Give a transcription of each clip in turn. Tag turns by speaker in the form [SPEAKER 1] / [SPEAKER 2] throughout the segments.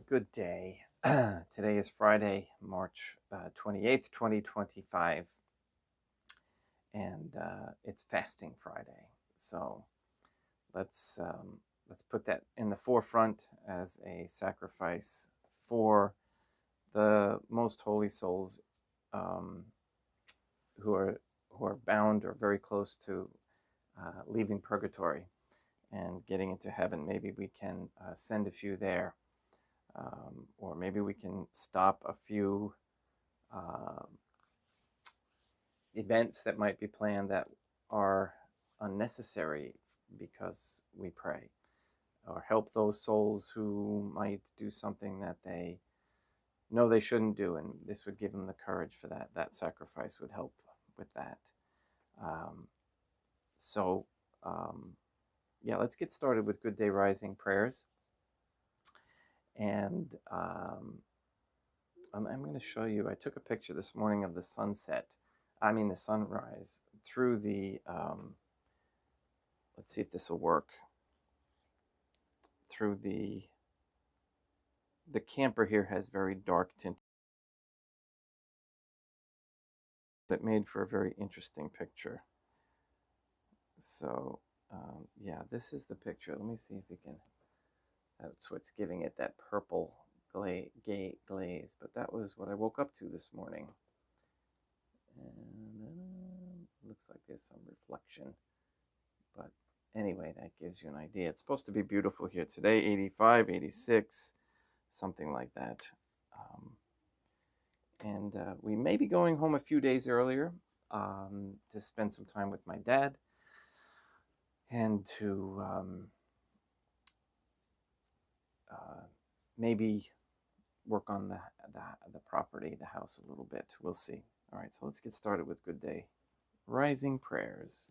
[SPEAKER 1] Good day. Today is Friday, March 28th, 2025, and it's Fasting Friday. So let's put that in the forefront as a sacrifice for the most holy souls um, who are bound or very close to leaving purgatory and getting into heaven. Maybe we can send a few there. Or maybe we can stop a few uh, events that might be planned that are unnecessary because we pray, or help those souls who might do something that they know they shouldn't do, and this would give them the courage for that. That sacrifice would help with that. Um, so, um, yeah, let's get started with Good Day Rising prayers. And I'm going to show you, I took a picture this morning of the sunrise through the, let's see if this will work, through the camper here has very dark tint. That made for a very interesting picture. So, yeah, this is the picture. Let me see if we can, that's what's giving it that purple glaze, but that was what I woke up to this morning. And looks like there's some reflection, but anyway, that gives you an idea. It's supposed to be beautiful here today, 85, 86, something like that. And we may be going home a few days earlier to spend some time with my dad and to maybe work on the property, the house a little bit. We'll see. All right, so let's get started with Good Day Rising prayers.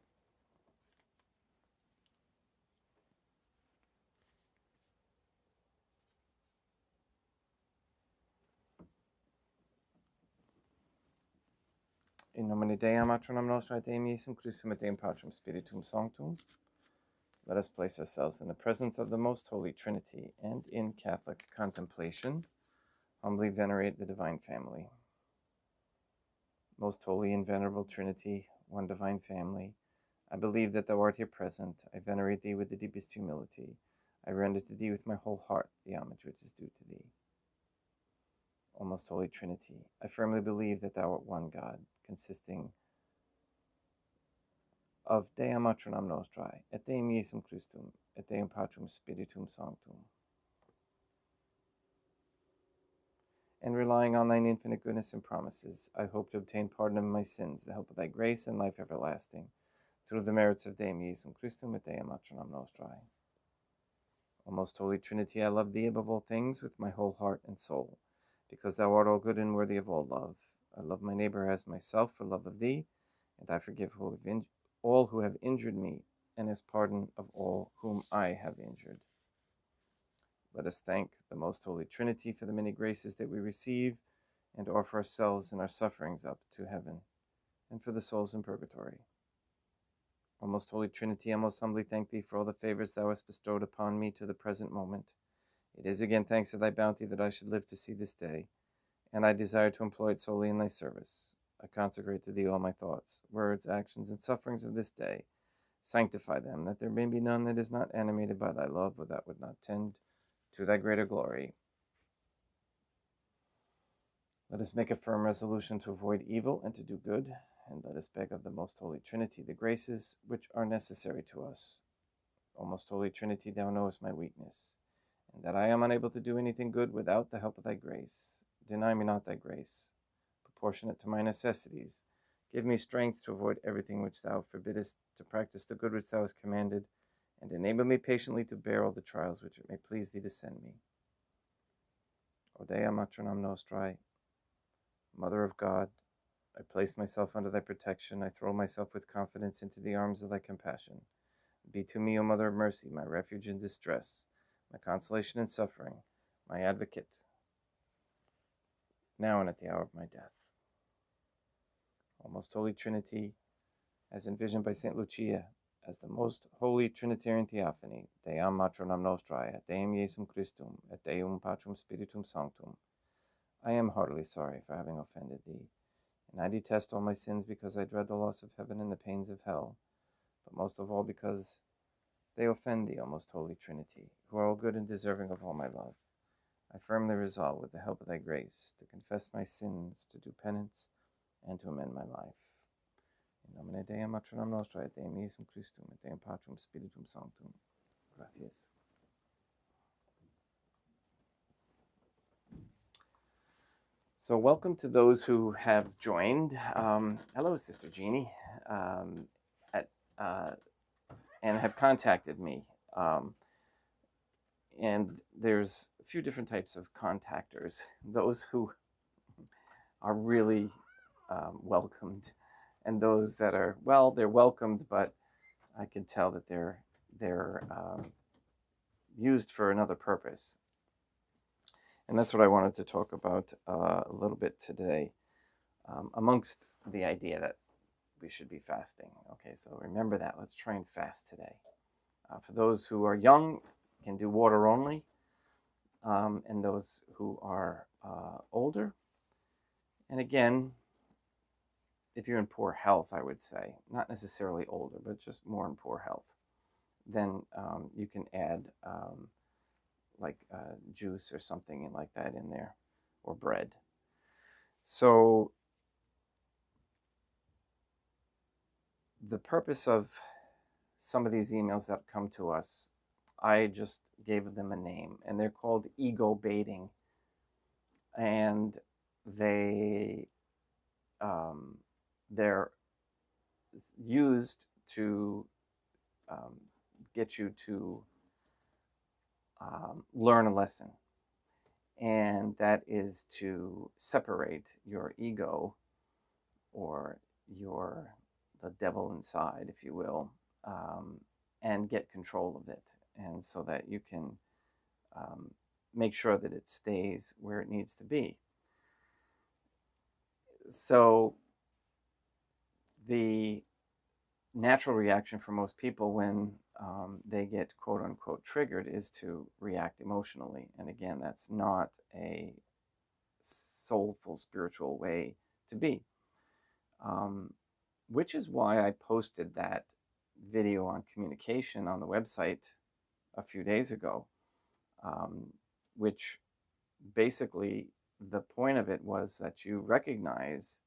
[SPEAKER 1] In nomine Dei, Matronum Nostra, et Deum Iesum Christum, et Deum Patrum Spiritum Sanctum. Let us place ourselves in the presence of the Most Holy Trinity and in Catholic contemplation, humbly venerate the Divine Family. Most Holy and Venerable Trinity, one Divine Family, I believe that Thou art here present. I venerate Thee with the deepest humility. I render to Thee with my whole heart the homage which is due to Thee. O Most Holy Trinity, I firmly believe that Thou art one God, consisting of Deum Matronam Nostrae, et Deum Iesum Christum, et Deum Patrum Spiritum Sanctum. And relying on Thine infinite goodness and promises, I hope to obtain pardon of my sins, the help of Thy grace and life everlasting, through the merits of Deum Iesum Christum, et Deum Matronam Nostrae. O Most Holy Trinity, I love Thee above all things with my whole heart and soul, because Thou art all good and worthy of all love. I love my neighbor as myself for love of Thee, and I forgive all who have injured me, and ask pardon of all whom I have injured. Let us thank the Most Holy Trinity for the many graces that we receive, and offer ourselves and our sufferings up to heaven, and for the souls in purgatory. O Most Holy Trinity, I most humbly thank Thee for all the favors Thou hast bestowed upon me to the present moment. It is again thanks to Thy bounty that I should live to see this day, and I desire to employ it solely in Thy service. I consecrate to Thee all my thoughts, words, actions, and sufferings of this day. Sanctify them, that there may be none that is not animated by Thy love, or that would not tend to Thy greater glory. Let us make a firm resolution to avoid evil and to do good, and let us beg of the Most Holy Trinity the graces which are necessary to us. O Most Holy Trinity, Thou knowest my weakness, and that I am unable to do anything good without the help of Thy grace. Deny me not Thy grace, proportionate to my necessities. Give me strength to avoid everything which Thou forbiddest, to practice the good which Thou hast commanded, and enable me patiently to bear all the trials which it may please Thee to send me. O Dea Matronam Nostrae, Mother of God, I place myself under Thy protection. I throw myself with confidence into the arms of Thy compassion. Be to me, O Mother of Mercy, my refuge in distress, my consolation in suffering, my advocate, now and at the hour of my death. O Most Holy Trinity, as envisioned by St. Lucia as the most holy Trinitarian Theophany, Deam Matronam Nostrae, et Deum Iesum Christum, et Deum Patrum Spiritum Sanctum, I am heartily sorry for having offended thee, and I detest all my sins because I dread the loss of heaven and the pains of hell, but most of all because they offend thee, O most holy Trinity, who are all good and deserving of all my love. I firmly resolve, with the help of thy grace, to confess my sins, to do penance, and to amend my life. In nomine Dei Matronam Nostrae, et Deum Iesum Christum, et Deum Patrum Spiritum Sanctum. Gracias. So welcome to those who have joined. Hello, Sister Jeannie, and have contacted me. And there's a few different types of contactors. Those who are really welcomed, and those that are, well, they're welcomed, but I can tell that they're used for another purpose. And that's what I wanted to talk about a little bit today, amongst the idea that we should be fasting. Okay, so remember that. Let's try and fast today. For those who are young, can do water only, and those who are older. And again, if you're in poor health, I would say, not necessarily older, but just more in poor health, then you can add like juice or something like that in there, or bread. So the purpose of some of these emails that come to us, I just gave them a name, and they're called ego baiting, and they're used to get you to learn a lesson, and that is to separate your ego, or the devil inside, if you will, and get control of it, and so that you can make sure that it stays where it needs to be. So the natural reaction for most people when they get quote unquote triggered is to react emotionally. And again, that's not a soulful spiritual way to be, which is why I posted that video on communication on the website a few days ago, which basically the point of it was that you recognize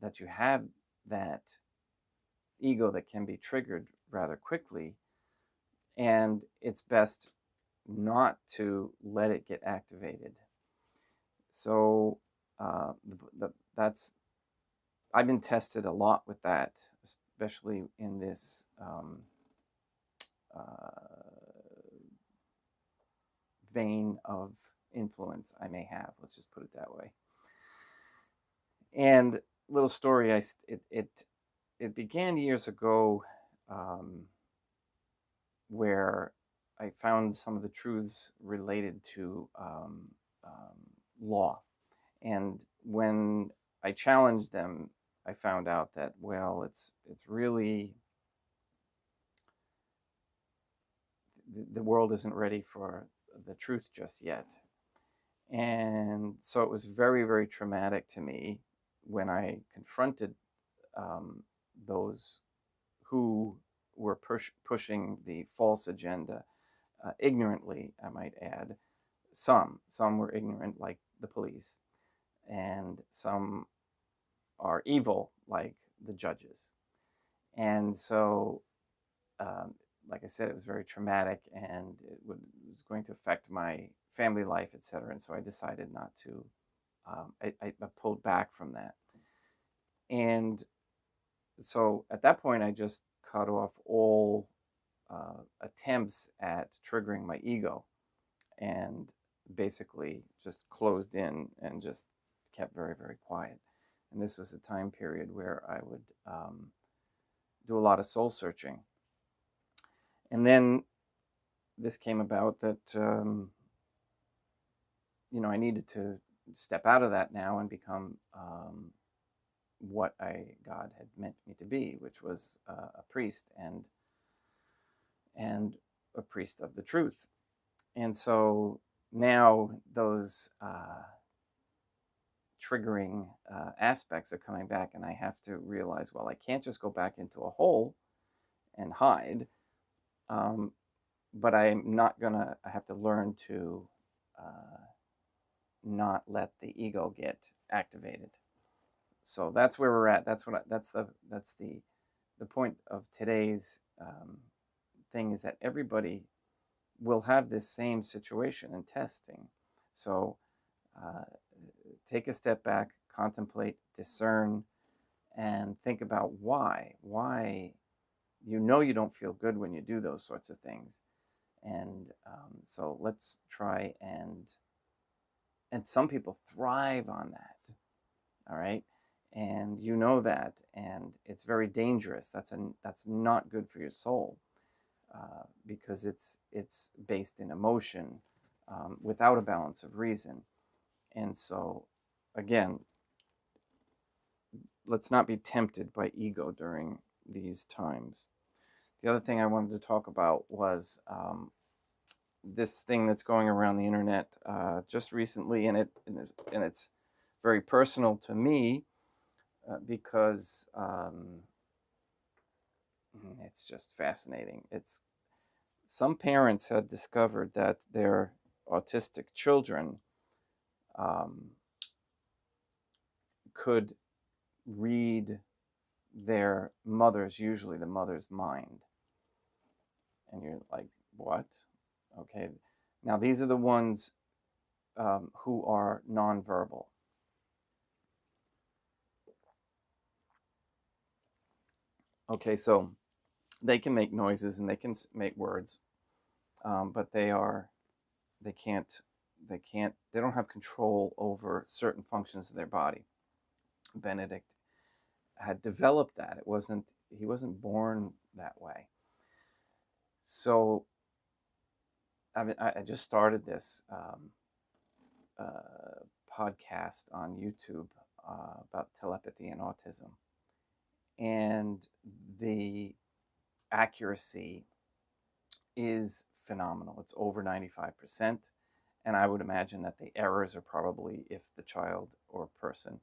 [SPEAKER 1] that you have that ego that can be triggered rather quickly, and it's best not to let it get activated. So that's, I've been tested a lot with that, especially in this vein of influence I may have. Let's just put it that way. And little story, it began years ago, where I found some of the truths related to law. And when I challenged them, I found out that, well, it's really, the world isn't ready for the truth just yet. And so it was very, very traumatic to me when I confronted those who were pushing the false agenda, ignorantly, I might add. Some were ignorant, like the police, and some are evil, like the judges. And so, like I said, it was very traumatic, and it was going to affect my family life, etc. And so I decided not to. I pulled back from that. And so at that point, I just cut off all attempts at triggering my ego, and basically just closed in and just kept very, very quiet. And this was a time period where I would do a lot of soul searching. And then this came about that, I needed to step out of that now and become what God had meant me to be, which was a priest and a priest of the truth. And so now those triggering aspects are coming back, and I have to realize, well, I can't just go back into a hole and hide, but I'm not gonna. I have to learn to not let the ego get activated. So that's where we're at. That's the point of today's thing, is that everybody will have this same situation in testing. So uh, take a step back, contemplate, discern, and think about why. Why you know you don't feel good when you do those sorts of things. And so let's try and some people thrive on that. All right. And you know that, and it's very dangerous. That's not good for your soul, because it's based in emotion, without a balance of reason. And so, again, let's not be tempted by ego during these times. The other thing I wanted to talk about was this thing that's going around the internet just recently, and it's very personal to me, because it's just fascinating. It's Some parents had discovered that their autistic children um, could read usually the mother's mind. And you're like, what? Okay. Now, these are the ones who are nonverbal. Okay, so they can make noises and they can make words, but they can't, they don't have control over certain functions of their body. Benedict had developed that. He wasn't born that way. So I just started this podcast on YouTube about telepathy and autism, and the accuracy is phenomenal. It's over 95%, and I would imagine that the errors are probably if the child or person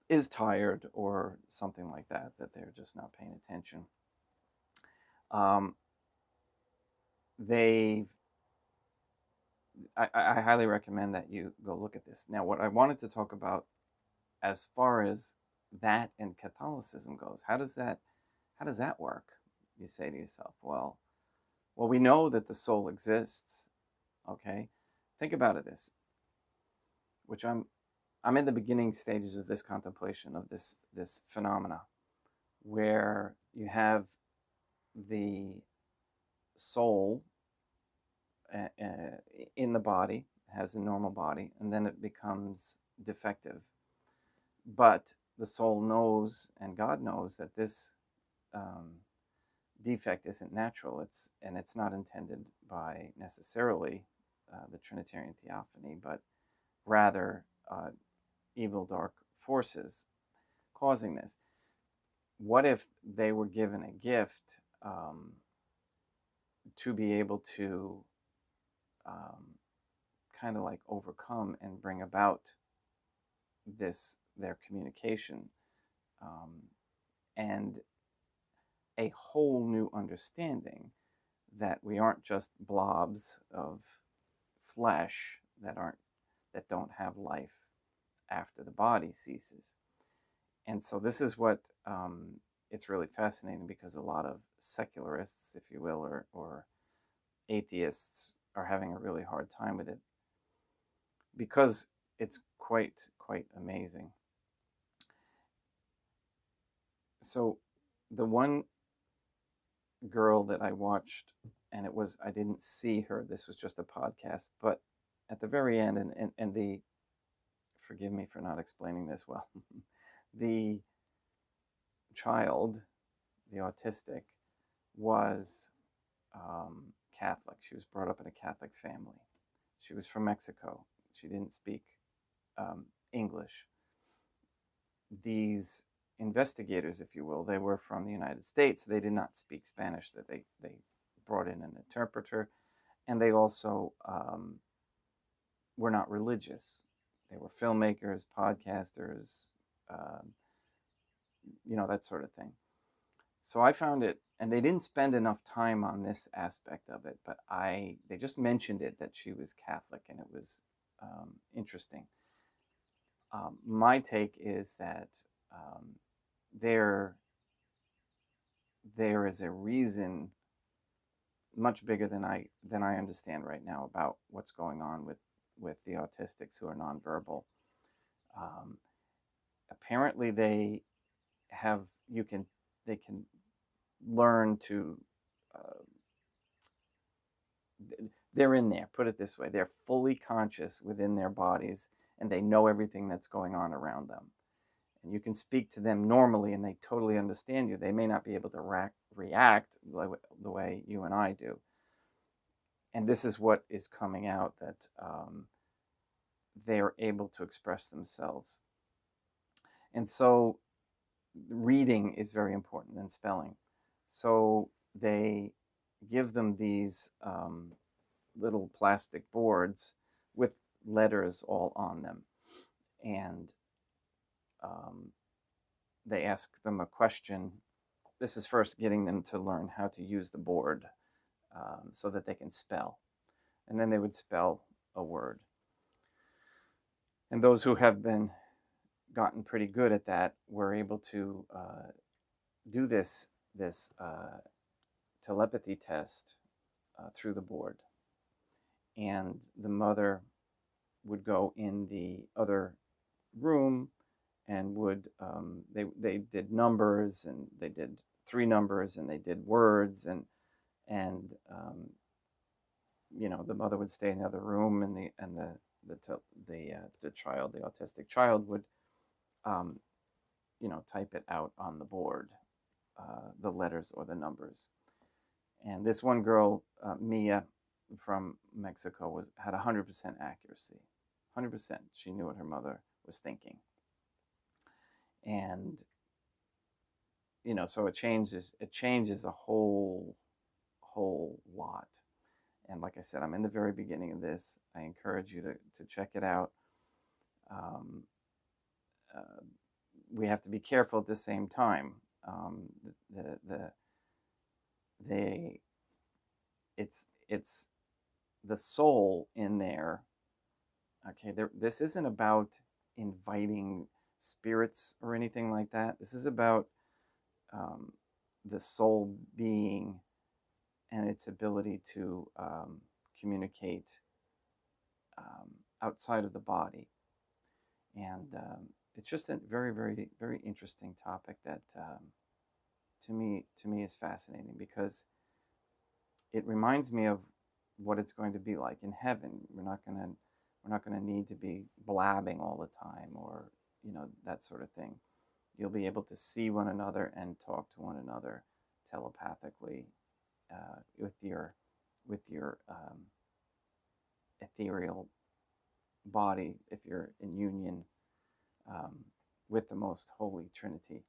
[SPEAKER 1] is tired or something like that, that they're just not paying attention. Um, they've I highly recommend that you go look at this. Now, what I wanted to talk about as far as that and Catholicism goes, how does that work? You say to yourself, well, we know that the soul exists. Okay, think about it this, which I'm in the beginning stages of this contemplation of this phenomena, where you have the soul in the body, has a normal body, and then it becomes defective. But the soul knows, and God knows, that this defect isn't natural. It's not intended by necessarily the Trinitarian Theophany, but rather evil, dark forces causing this. What if they were given a gift to be able to kind of like overcome and bring about their communication, and a whole new understanding that we aren't just blobs of flesh that don't have life after the body ceases. And so this is what it's really fascinating, because a lot of secularists, if you will, or atheists are having a really hard time with it, because it's quite amazing. So the one girl that I watched, and I didn't see her, this was just a podcast, but at the very end, and the, forgive me for not explaining this well, the child, the autistic, was Catholic. She was brought up in a Catholic family. She was from Mexico. She didn't speak English. these investigators, if you will, they were from the United States. They did not speak Spanish. That they brought in an interpreter, and they also were not religious. They were filmmakers, podcasters, um, that sort of thing. So I found it, and they didn't spend enough time on this aspect of it, but they just mentioned it, that she was Catholic, and it was interesting. My take is that there is a reason much bigger than I understand right now about what's going on with the autistics who are nonverbal. Apparently, they can learn to. They're in there. Put it this way: they're fully conscious within their bodies, and they know everything that's going on around them. And you can speak to them normally, and they totally understand you. They may not be able to react the way you and I do. And this is what is coming out, that they are able to express themselves. And so reading is very important, and spelling. So they give them these little plastic boards with letters all on them. And they ask them a question. This is first getting them to learn how to use the board so that they can spell. And then they would spell a word. And those who have gotten pretty good at that were able to do this telepathy test through the board. And the mother would go in the other room and would they did numbers, and they did 3 numbers, and they did words, and the mother would stay in the other room, and the child, the autistic child, would type it out on the board, the letters or the numbers. And this one girl, Mia, from Mexico, had 100% accuracy. 100%. She knew what her mother was thinking. And so it changes a whole lot. And like I said, I'm in the very beginning of this. I encourage you to check it out. We have to be careful at the same time. It's the soul in there. Okay, this isn't about inviting spirits or anything like that. This is about the soul being and its ability to communicate outside of the body. And it's just a very, very, very interesting topic that to me is fascinating, because it reminds me of what it's going to be like in heaven. We're not going to need to be blabbing all the time, or that sort of thing. You'll be able to see one another and talk to one another telepathically with your ethereal body, if you're in union with the most holy Trinity,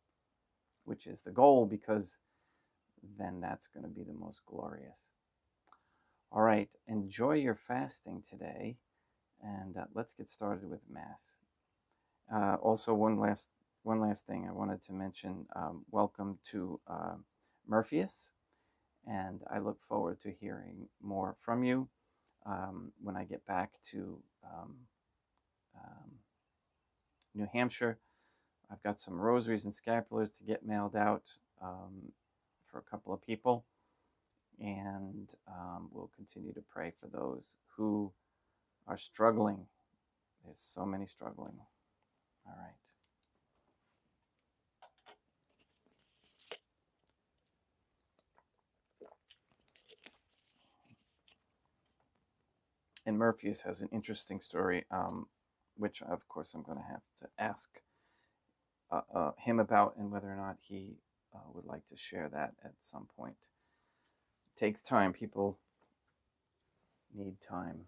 [SPEAKER 1] which is the goal, because then that's going to be the most glorious. All right, enjoy your fasting today, and let's get started with Mass. Also, one last thing I wanted to mention. Welcome to Murphyus, and I look forward to hearing more from you when I get back to New Hampshire. I've got some rosaries and scapulars to get mailed out for a couple of people, and we'll continue to pray for those who are struggling. There's so many struggling. All right. And Murphy's has an interesting story, which of course I'm going to have to ask him about, and whether or not he would like to share that at some point. It takes time. People need time.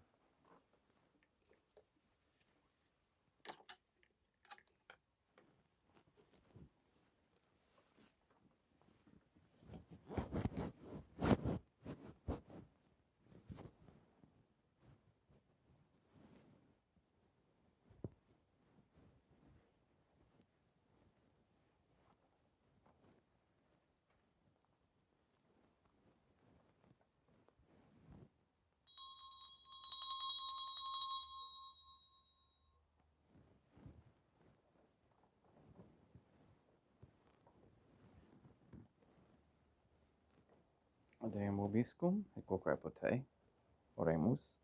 [SPEAKER 1] Deum vobiscum, et quoque pote. Oremus.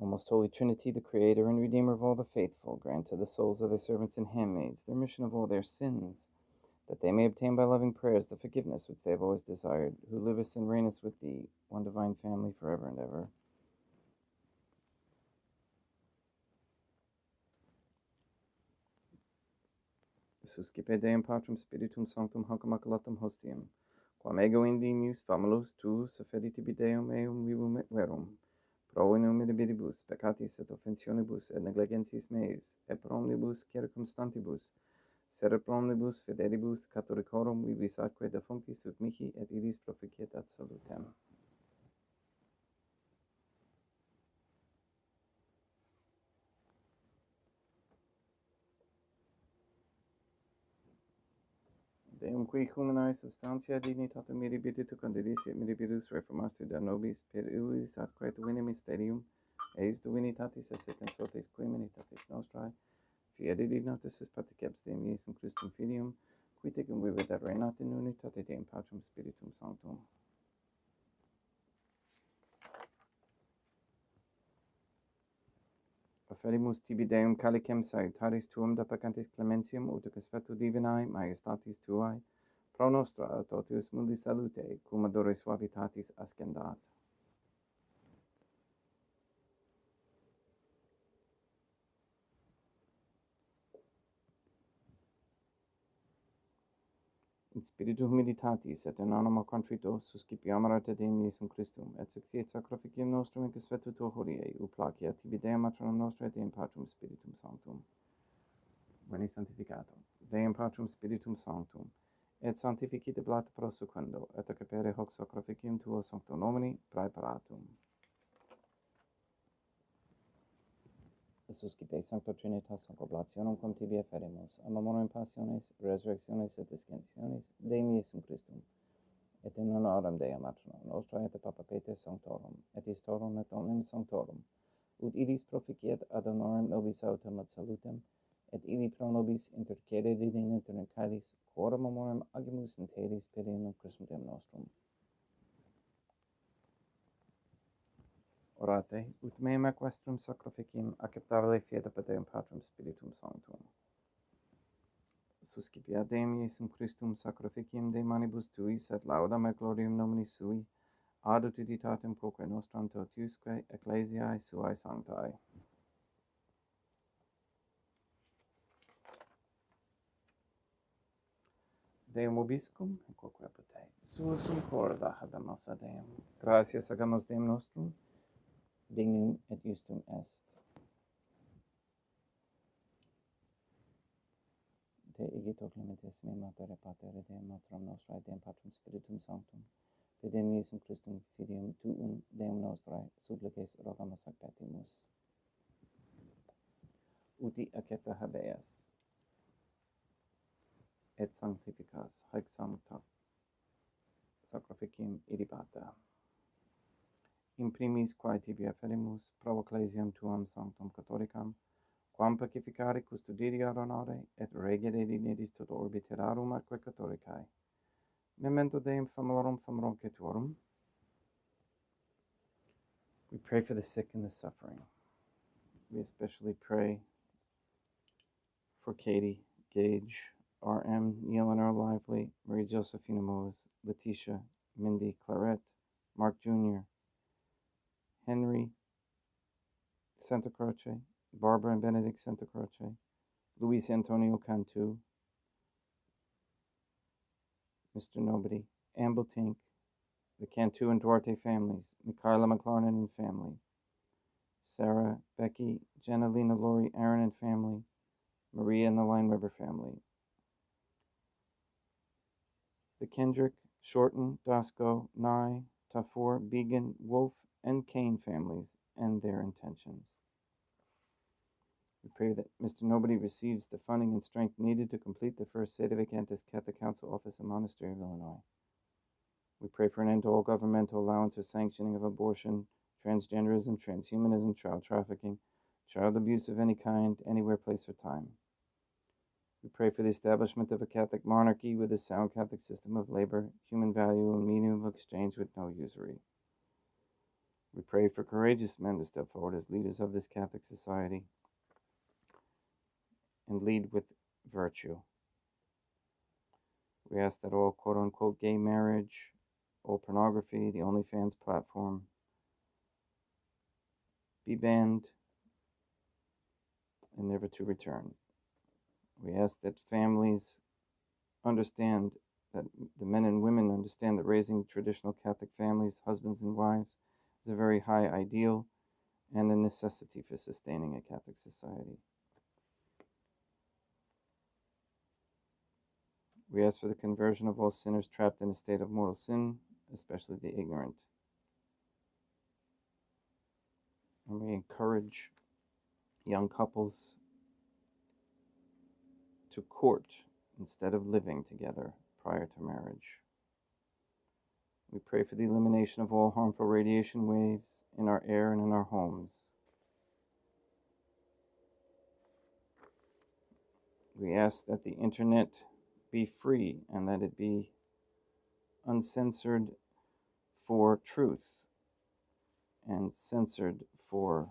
[SPEAKER 1] O most holy Trinity, the Creator and Redeemer of all the faithful, grant to the souls of thy servants and handmaids the remission of all their sins, that they may obtain by loving prayers the forgiveness which they have always desired, who livest and reignest with thee, one divine family, forever and ever. Suscipe Deum Patrum Spiritum Sanctum Hanc Immaculatum Hostium, quam ego indinius famulus tuus affeditibi Deum eum vivum et verum, pro innumerabilibus peccatis et offensionibus et negligentis meis, et pro omnibus circumstantibus, sed pro omnibus fidelibus Catholicorum vivis atque defunctis ut mihi et idis proficiat salutem. Deum qui humanae substantia dignitatem mirabilitu condidis et mirabilis reformatio da nobis per illis atque divine mysterium, eis divinitatis esse consortes qui humanitatis nostrae, fiat dignatus est paticeps Deum Iesum Christum Filium, qui tecum vivit et reinat in unitate Deum Patrum Spiritum Sanctum. Offerimus tibi Deum calicem salutaris tuum da peccantis clementium ut conspectu divinae majestatis tuae, pro nostra totius mundi salute, cum adore suavitatis ascendat. In spiritu humilitatis et in animo contrito suscipiamur te Deum Iesum Christum, et sic fiat sacrificium nostrum in conspectu tuo hodie, ut placeat tibi Deum Matronum nostrae Deum Patrum Spiritum Sanctum. Veni sanctificatum, Deum Patrum Spiritum Sanctum, et sanctificite blata pro secundo, et accepere hoc sacrificium tuo sancto nomini praeparatum. Suscipe Sancto Trinitas hoc oblationem cum tibi efferimus, a memoriam passiones, resurrectiones et discensiones Deum Iesum Christum, et in honorem Dei Matronum nostrae et Papa Peter Sanctorum, et Historum et omnem Sanctorum, ut idis proficiat ad honorem nobis autem ad salutem, et illi pro nobis intercede divina intercalis, quorum memoriam agimus in telis per Deum Christum Deum nostrum. Orate, ut meum equestrum sacrificium acceptabile fiat per Deum Patrum Spiritum Sanctum. Suscipiat Deum Iesum Christum sacrificium de manibus tuis et laudam et gloriam nomini sui, ad utilitatem quoque nostram totiusque ecclesiae suae sanctae. Deum vobiscum, et quoque pote. Suusum corda habemus a Deum. Gratias agamus Deum nostrum, dignum et justum est. Te igito clementis me matere patere Deum Matronum nostrae Deum Patrum Spiritum Sanctum, per Deum Iesum Christum Filium tuum Deum nostrae, supplices rogamus ac petimus. Uti accepta habeas, et sanctificas haec sancta sacrificium idibata. In primis quae tibi afferimus pro ecclesiam tuam sanctum catholicam, quam pacificare custodire ad honore, et regere dignidis tot orbi terrarum atque catholicae. Memento Deum famulorum famulumque tuorum. We pray for the sick and the suffering. We especially pray for Katie, Gage, R.M., Eleanor Lively, Marie Josephina Mose, Letitia, Mindy, Clarette, Mark Jr., Henry Santa Croce, Barbara and Benedict Santa Croce, Luis Antonio Cantu, Mr. Nobody, Amble Tink, the Cantu and Duarte families, Michaela McLarnon and family, Sarah, Becky, Janelina, Lori, Aaron and family, Maria and the Line Weber family, the Kendrick, Shorten, Dasco, Nye, Tafour, Began, Wolf, and Kane families and their intentions. We pray that Mr. Nobody receives the funding and strength needed to complete the first Sede Vacantis Catholic Council office in Monastery of Illinois. We pray for an end to all governmental allowance or sanctioning of abortion, transgenderism, transhumanism, child trafficking, child abuse of any kind, anywhere, place, or time. We pray for the establishment of a Catholic monarchy with a sound Catholic system of labor, human value, and medium of exchange with no usury. We pray for courageous men to step forward as leaders of this Catholic society and lead with virtue. We ask that all quote-unquote gay marriage, all pornography, the OnlyFans platform be banned and never to return. We ask that families understand, that the men and women understand that raising traditional Catholic families, husbands and wives, is a very high ideal and a necessity for sustaining a Catholic society. We ask for the conversion of all sinners trapped in a state of mortal sin, especially the ignorant. And we encourage young couples to court instead of living together prior to marriage. We pray for the elimination of all harmful radiation waves in our air and in our homes. We ask that the internet be free and that it be uncensored for truth and censored for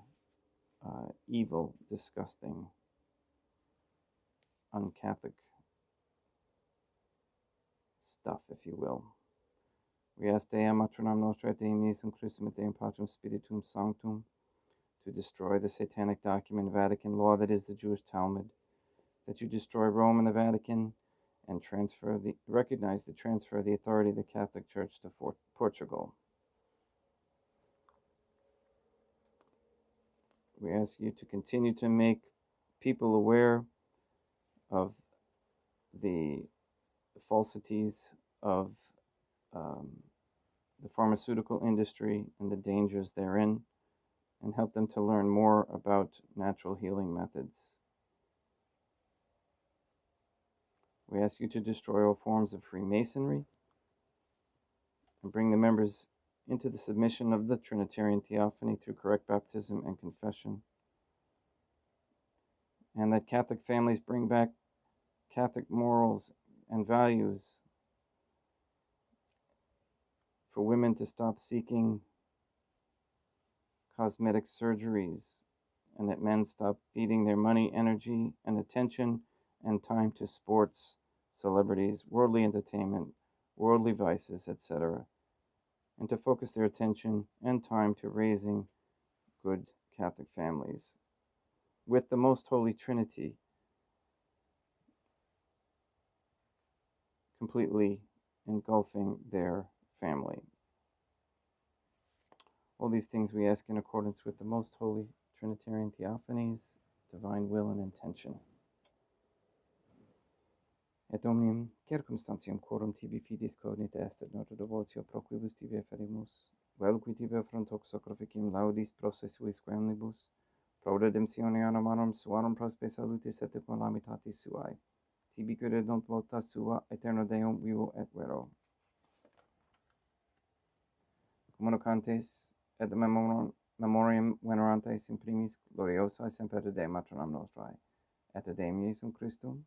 [SPEAKER 1] evil, disgusting, un-Catholic stuff, if you will. We ask Dea Matronam Nostra et Deum Iesum Christum et Deum Patrum Spiritum Sanctum to destroy the satanic document Vatican law that is the Jewish Talmud, that you destroy Rome and the Vatican and recognize the transfer of the authority of the Catholic Church to Portugal. We ask you to continue to make people aware of the falsities of the pharmaceutical industry and the dangers therein, and help them to learn more about natural healing methods. We ask you to destroy all forms of Freemasonry and bring the members into the submission of the Trinitarian Theophany through correct baptism and confession, and that Catholic families bring back Catholic morals and values, for women to stop seeking cosmetic surgeries, and that men stop feeding their money, energy, and attention and time to sports, celebrities, worldly entertainment, worldly vices, etc., and to focus their attention and time to raising good Catholic families with the Most Holy Trinity completely engulfing their family. All these things we ask in accordance with the Most Holy Trinitarian Theophany's divine will and intention. Et omnium circumstantium quorum tibi fidis cognita est et nota devotio pro quibus tibi efferimus, vel qui tibi affront hoc sacrificium laudis processuis omnibus, pro redemptione animarum suarum prospe salutis et calamitatis suae, tibi credent vota sua aeterno Deum vivo et vero. Communicantes et memoriam venerantes in primis gloriosae semper Dei Matronam Nostrae, et Deum Iesum Christum,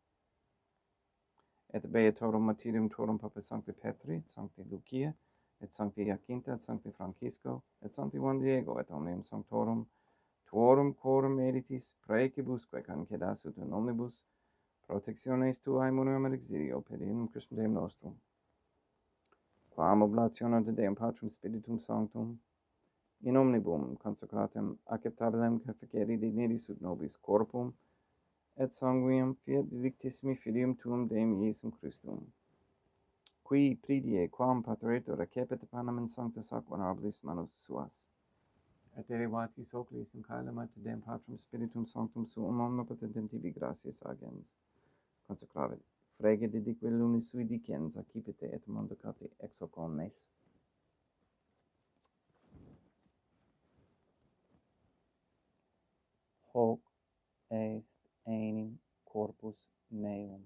[SPEAKER 1] et beatorum martyrium tuorum Papa Sancti Petri, et Sancti Lucia, et Sancti Jacinta, et Sancti Francisco, et Sancti Juan Diego, et omnium sanctorum tuorum quorum meditis praecibusque concedasut in omnibus protectiones tuae munum et exilio per inum Christum Deum nostrum. Quam oblationem de Deum Patrum Spiritum Sanctum, in omnibus consecratem acceptabilem efficere dignitis ut nobis corpum, et sanguinem fiat delictissimi filium tuum Deum Iesum Christum, qui pridie quam pateretur recepit panem in sanctus aqua honorabilis manus suas, et elevatis oculis in caelum et Deum Patrum Spiritum Sanctum suum omnipotentem tibi gratias agens, consecravit frege dedique lunis sui dicens accipite et mondicati ex hoc omnes. Hoc est enim corpus meum.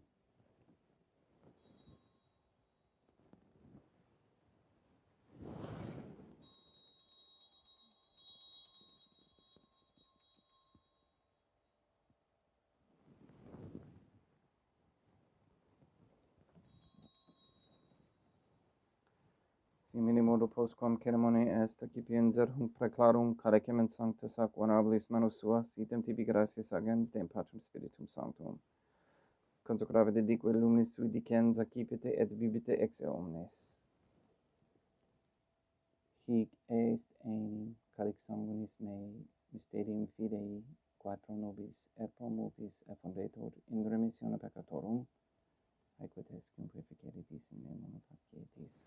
[SPEAKER 1] simini modo postquam ceremone est, accipienser hunc praeclarum, carecem in sanctus ac honorabilis manus suas, item tibi gratias agens, Deum Patrum Spiritum Sanctum. Consecrave dedique luminis sui dicens, accipite et vivite ex eo omnes. Hic est enim calix sanguinis mei, mysterium fidei, quae pro nobis et pro multis effundetur in remissione peccatorum, haequet est cum purificeritis in me monotat pietis.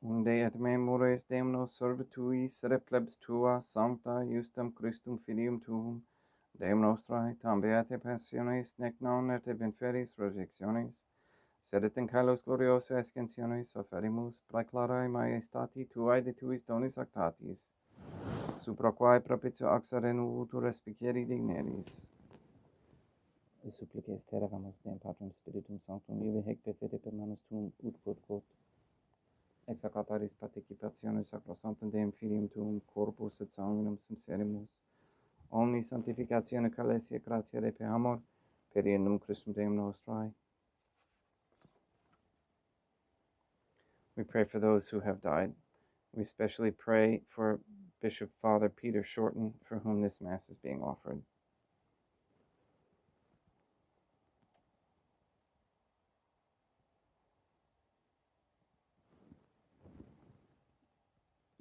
[SPEAKER 1] Unde et memores Deum nos servitui, sere plebs tua, sancta, justum Christum filium tuum, Deum nostrae, tam beate passiones, nec non et ab inferis rejectiones, sed et in caelos gloriosa ascensiones offerimus, praeclarae maestati tuae de tuis donis actatis, supra quae propitio axere nuvutur respicieri digneris. Supplices teragamus Deum Patrum Spiritum Sanctum, vive hec per fede per manus tuum ut quod ex hoc altaris participationis sacrosanctum Deum Filium tuum, corpus et sanguinum sincerimus, omni sanctificatione calesia gratia repe amor, per iendum Christum Deum nostrae. We pray for those who have died. We especially pray for Bishop Father Peter Shorten, for whom this Mass is being offered.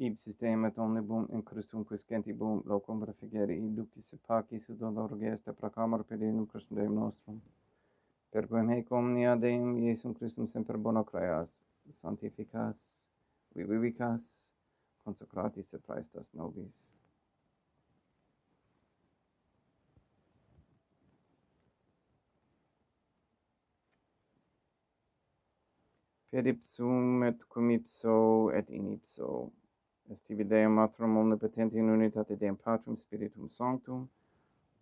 [SPEAKER 1] Ipsis Deum et omnibum in Christum quis gentibum locum refigere ducis et pacis et dolor gesta proclamor per iendum Christum Deum nostrum. Per quem haec omnia Deum Iesum Christum semper bono creas, sanctificas, vivicas, consecratis et praestas nobis. Per ipsum et cum ipso et in ipso, est tibi Deum Matrum omnipotenti in unitate Deum Patrum Spiritum Sanctum,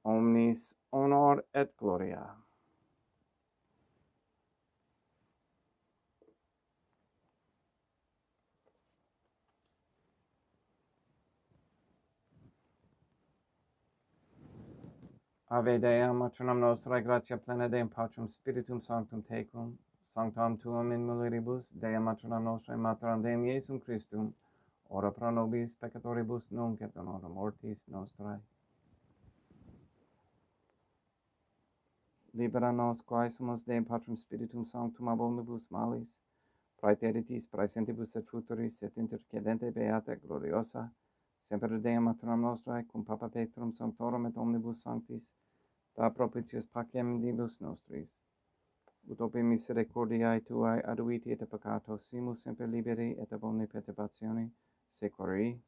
[SPEAKER 1] omnis honor et gloria. Ave Dea, Matronum nostrae, gratia plena Deum Patrum Spiritum Sanctum tecum, sanctam tuum in mulieribus, Dea Matronum nostrae, Mater Deum Iesum Christum, ora pro nobis peccatoribus nunc et in hora mortis nostrae. Libera nos, quae sumus Deum Patrum Spiritum Sanctum ab omnibus malis, praeteritis, praesentibus et futuris, et intercedente beata et gloriosa, semper Deum Matronum nostrae, cum Papa Petrum Sanctorum et omnibus sanctis, da propitius pacem divus nostris. Ut ope misericordiae tuae aduiti et peccato, simus semper liberi et ab omni perturbatione securi.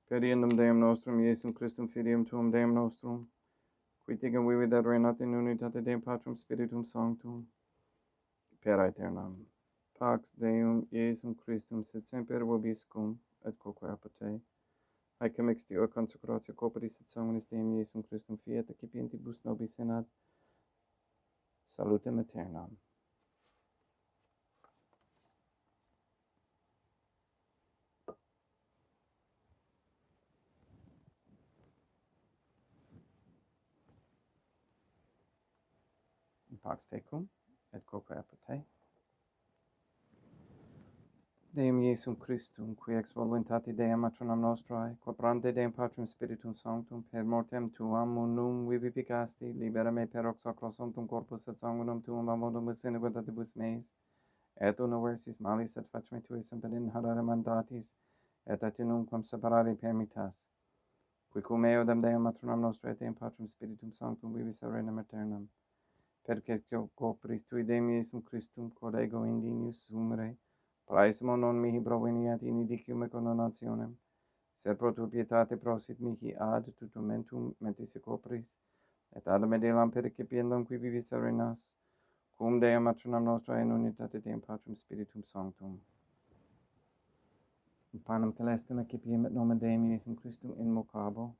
[SPEAKER 1] Per iendum Deum nostrum, Iesum Christum Filium tuum Deum nostrum, qui tigam vivit et reinat in unitate Deum Patrum Spiritum Sanctum, per aeternam. Pax Deum Iesum Christum sit semper vobiscum et quoque apud te. Haecum extio consecratio corporis et sanguinis Deum Iesum Christum fiat accipientibus nobis senat salutem aeternam. Pax tecum et quoque apud te. Deum Iesum Christum, qui ex voluntate Dei Matronam nostrae, quaprante Deum Patrum Spiritum Sanctum, per mortem tuam unum vivificasti, libera me per hoc sacrosanctum corpus et sanguinum tuum amodumus iniquitatibus meis, et universis malis et facme tui semper in hadere mandatis, et atinumquam separare permittas, qui cum eodem Deum Matronam nostrae et Deum Patrum Spiritum Sanctum vivis et regnum aeternam, perque corporis tui Deum Iesum Christum, quod ego indinius sumere, praesimo non mihi proveniat in idicium et condonationem, Sed pro tua pietate prosit mihi ad tutumentum mentis copris, et ad medelam pericipiendum qui vivis serenas, cum Dea matronam nostra in unitate Deum Patrum Spiritum Sanctum. In panem celestem accipiem et nomen Deum Iesum Christum invocabo.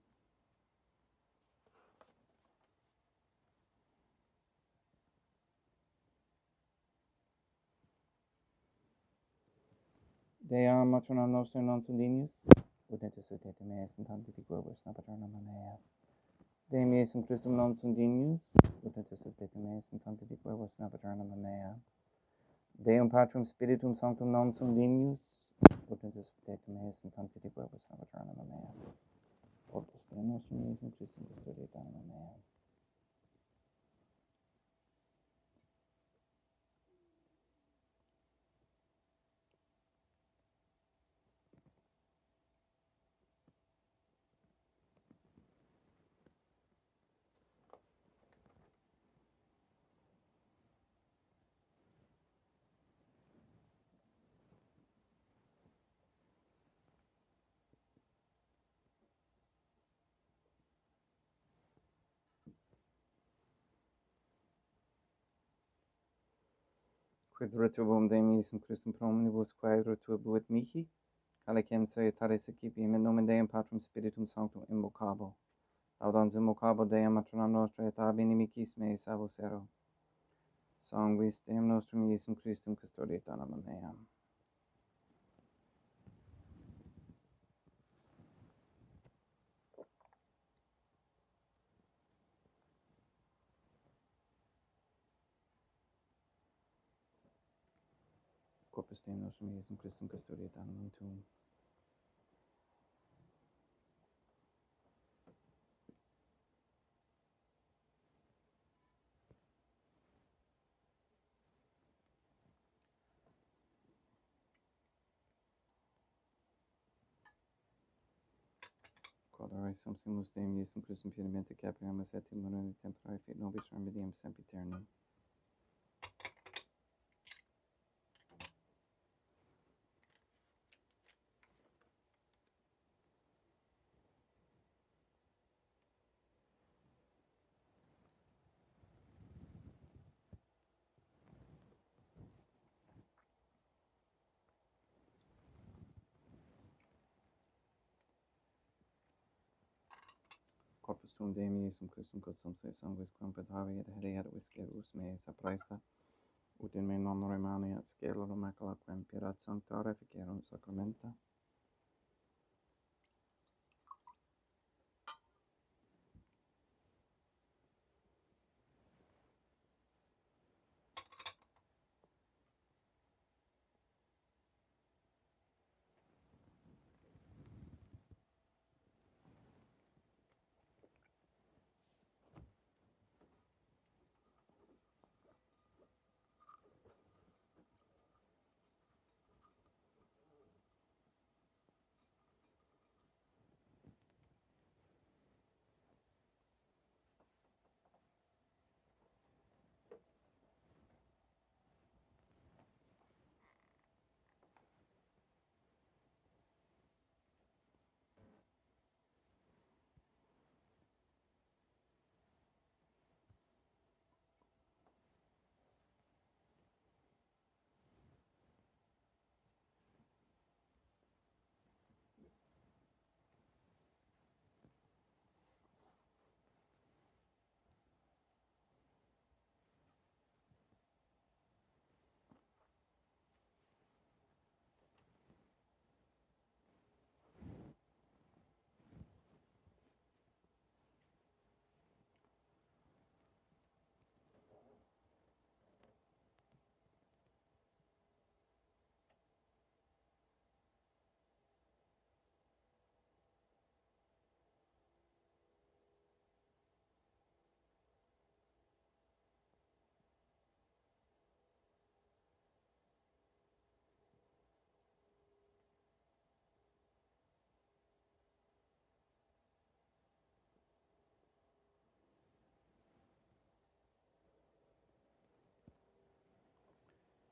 [SPEAKER 1] Dea matronam nostra non sanguinis, ut netus ut et meas in tanti di globus napaternam mea. Deum Iesum Christum non sanguinis, ut netus ut et meas in tanti di globus napaternam mea. Deum Patrum Spiritum Sanctum non sanguinis, ut netus ut et meas in tanti di globus napaternam mea. Opus Deum nostrum Iesum Christum custodiet anima mea. Quid retuum Deum Iesum Christum prominibus quae retubuit mihi, calicem salutaris accipiem in nomen Deum Patrum Spiritum Sanctum invocabo. Laudans invocabo Deum matronam nostra et ab inimicis mei salvos ero. Sanguis Deum nostrum Iesum Christum custodiet anima mea. Corpus Deum nostrum Iesum Christum custodiet animam tuum. Quodere sumpsimus Deum Iesum Christum pienamente capiamus et in monone tempore fit nobis remedium sempiternum. Corpus tuum Deum Iesum Christum custom se sanguis quam petavi et heriat viscerus meis apraesta, ut in me non remaniat scelero macula quem pirat sanctare ficierum sacramenta.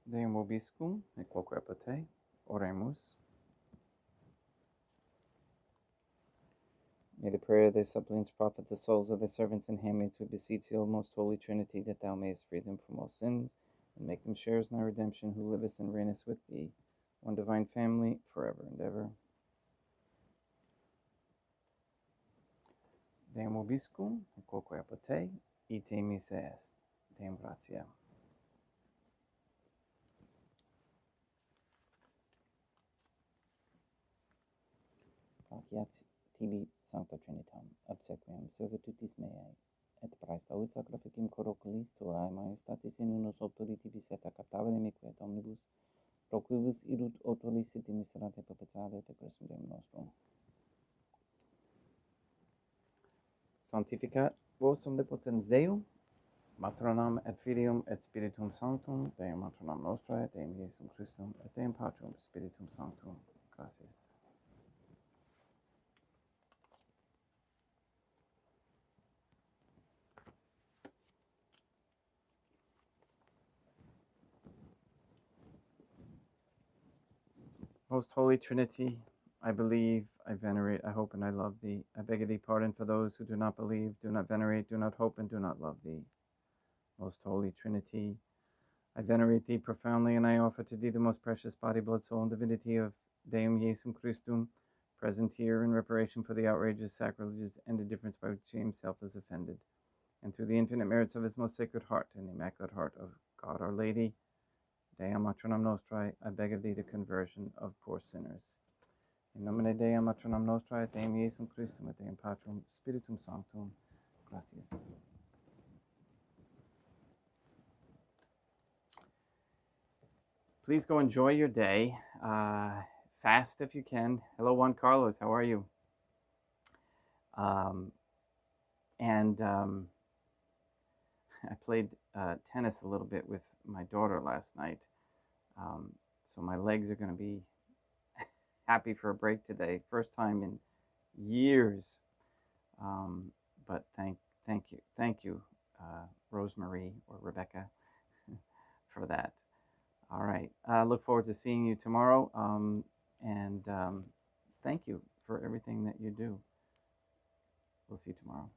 [SPEAKER 1] Deum vobiscum, et quoque apate, oremus. May the prayer of thy suppliants profit the souls of thy servants and handmaids. We beseech thee, O most holy Trinity, that thou mayest free them from all sins, and make them sharers in thy redemption, who livest and reignest with thee, one divine family, forever and ever. Deum vobiscum, quoque apud te, ite missa est. Deum gratia. Placiat tibi Sancta Trinitam, obsequiam servitutis meae, et praesta ut sacrificum coroculis tuae majestatis in unus autoritibus et captavere mique et omnibus, pro quibus irut autoliciti miserate perpetuale et Christum Deum nostrum. Sanctificat vos omnipotens Deum, Matronam et Filium et Spiritum Sanctum, Deum Matronam Nostrae, Deum Iesum Christum, et Deum Patrum Spiritum Sanctum. Gracias. Most Holy Trinity, I believe, I venerate, I hope, and I love thee. I beg of thee pardon for those who do not believe, do not venerate, do not hope, and do not love thee. Most Holy Trinity, I venerate thee profoundly, and I offer to thee the most precious body, blood, soul, and divinity of Deum Iesum Christum, present here in reparation for the outrages, sacrileges, and indifference by which he himself is offended, and through the infinite merits of his most sacred heart and the immaculate heart of God our Lady, Deum Matronam Nostrae, I beg of thee the conversion of poor sinners. In nomine Deum Matronam Nostrae, et Deum Iesum Christum, et Deum Patrum Spiritum Sanctum. Gratias. Please go enjoy your day. Fast if you can. Hello, Juan Carlos. How are you? I played tennis a little bit with my daughter last night. So my legs are going to be happy for a break today. First time in years. But thank you, Rosemary or Rebecca, for that. All right. Look forward to seeing you tomorrow. And thank you for everything that you do. We'll see you tomorrow.